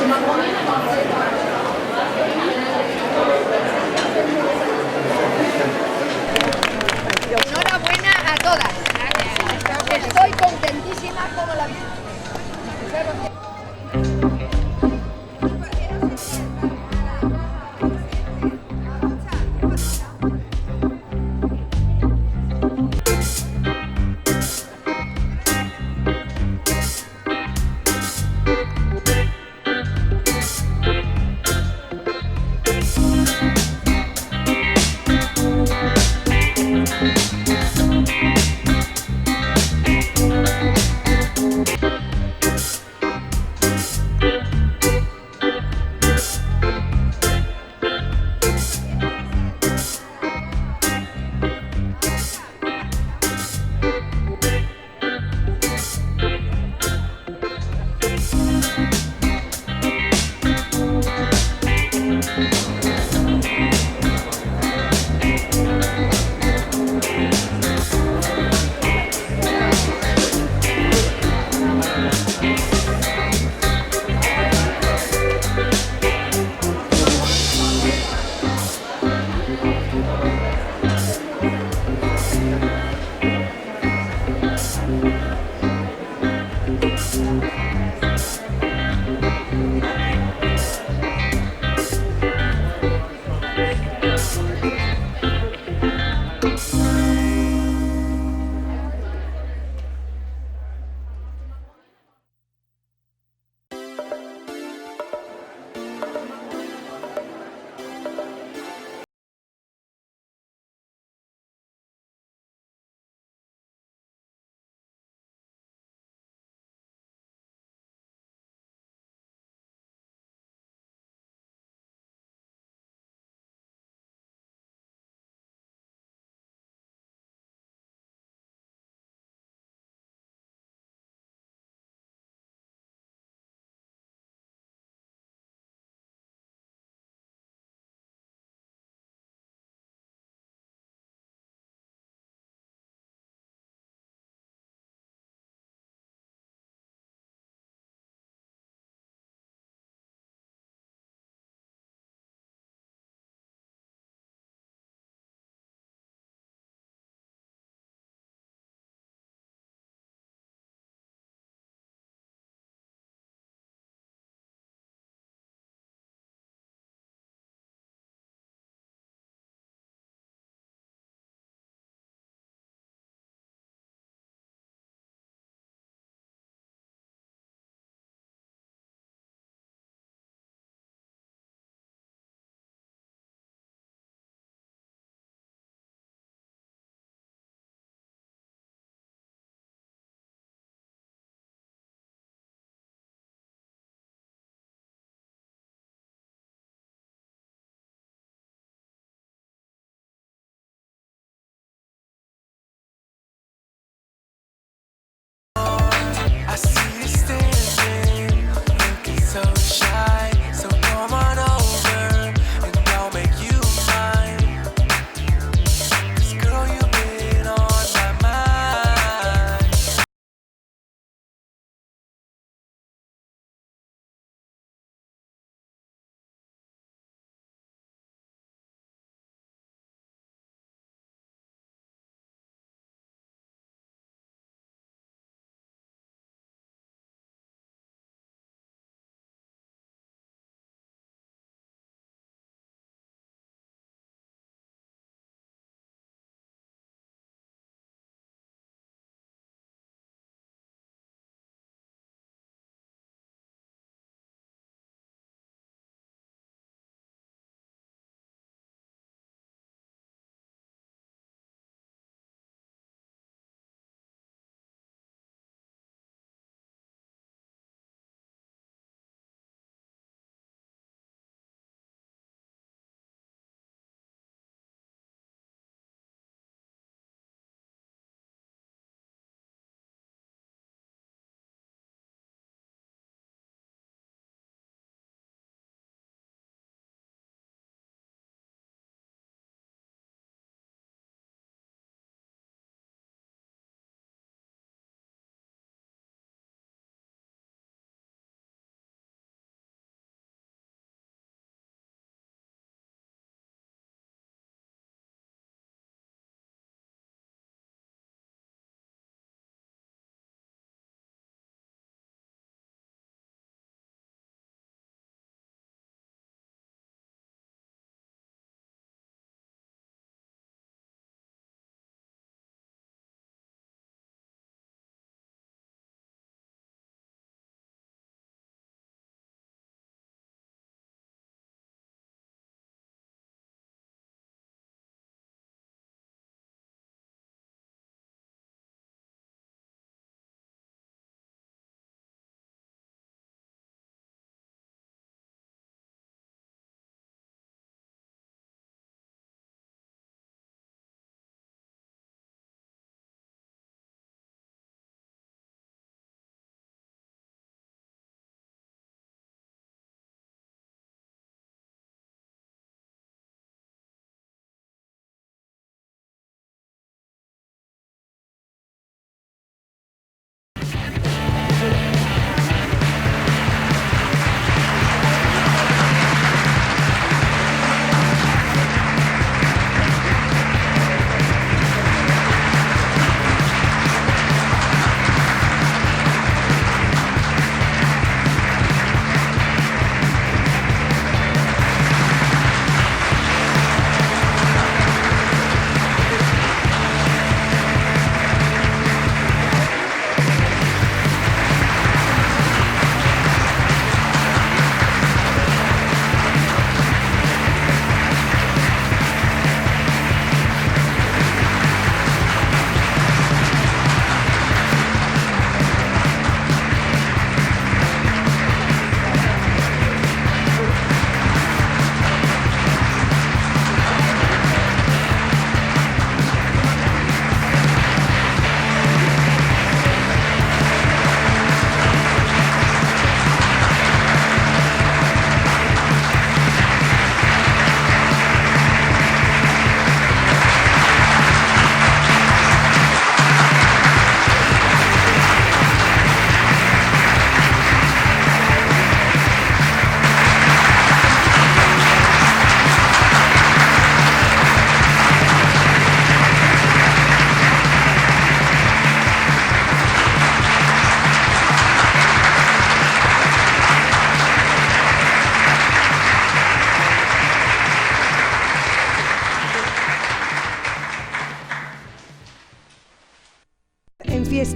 Enhorabuena a todas. Estoy contentísima como la vida.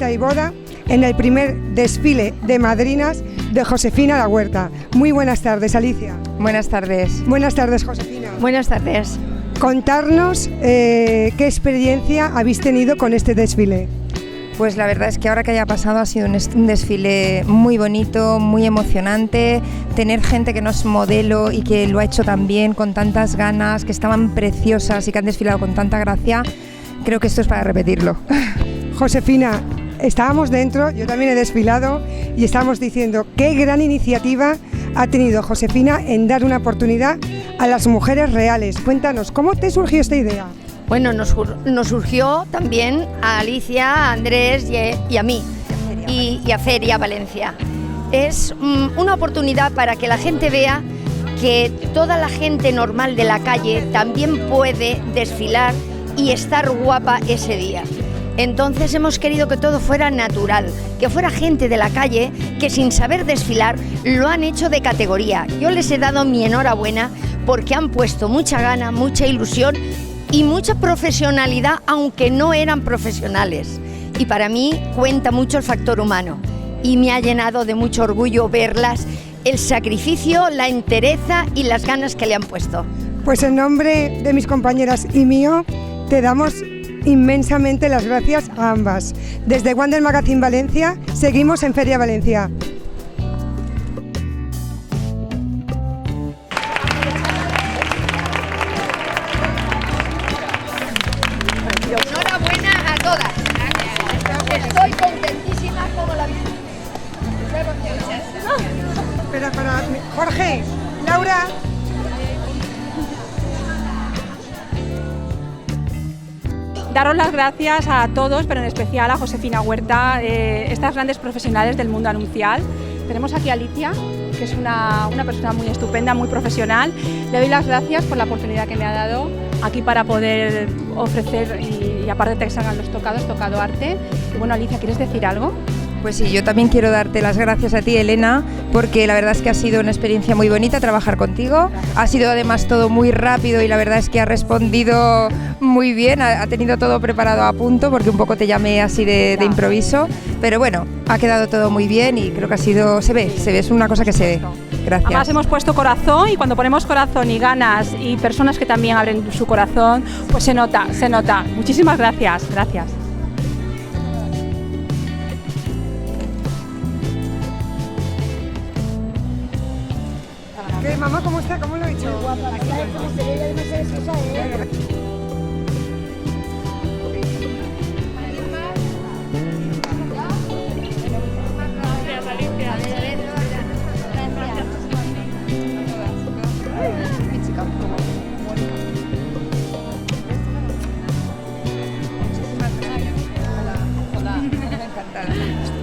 despedida y boda en el primer desfile de madrinas de Josefina La Huerta. Muy buenas tardes, Alicia. Buenas tardes. Buenas tardes, Josefina. Buenas tardes. Contarnos qué experiencia habéis tenido con este desfile. Pues la verdad es que ahora que haya pasado ha sido un desfile muy bonito, muy emocionante. Tener gente que no es modelo y que lo ha hecho tan bien, con tantas ganas, que estaban preciosas y que han desfilado con tanta gracia, creo que esto es para repetirlo. Josefina, estábamos dentro, yo también he desfilado y estábamos diciendo qué gran iniciativa ha tenido Josefina en dar una oportunidad a las mujeres reales. Cuéntanos, ¿cómo te surgió esta idea? Bueno, nos surgió también a Alicia, a Andrés y a mí, y a Feria Valencia. Es una oportunidad para que la gente vea que toda la gente normal de la calle también puede desfilar y estar guapa ese día. Entonces hemos querido que todo fuera natural, que fuera gente de la calle que sin saber desfilar lo han hecho de categoría. Yo les he dado mi enhorabuena porque han puesto mucha gana, mucha ilusión y mucha profesionalidad, aunque no eran profesionales. Y para mí cuenta mucho el factor humano y me ha llenado de mucho orgullo verlas, el sacrificio, la entereza y las ganas que le han puesto. Pues en nombre de mis compañeras y mío, te damos inmensamente las gracias a ambas. Desde Wonder Magazine Valencia, seguimos en Feria Valencia. Enhorabuena a todas. Estoy contentísima como la vida. Espera, para Jorge, Laura. Daros las gracias a todos, pero en especial a Josefina Huerta, estas grandes profesionales del mundo anuncial. Tenemos aquí a Alicia, que es una persona muy estupenda, muy profesional. Le doy las gracias por la oportunidad que me ha dado aquí para poder ofrecer y aparte de que salgan los tocados, tocado arte. Y bueno, Alicia, ¿quieres decir algo? Pues sí, yo también quiero darte las gracias a ti, Elena, porque la verdad es que ha sido una experiencia muy bonita trabajar contigo. Ha sido además todo muy rápido y la verdad es que ha respondido muy bien, ha tenido todo preparado a punto, porque un poco te llamé así de improviso. Pero bueno, ha quedado todo muy bien y creo que ha sido, se ve, es una cosa que se ve. Gracias. Además hemos puesto corazón y cuando ponemos corazón y ganas y personas que también abren su corazón, pues se nota. Muchísimas gracias. Gracias. ¿Qué, mamá, cómo está? ¿Cómo lo he hecho? Encantada.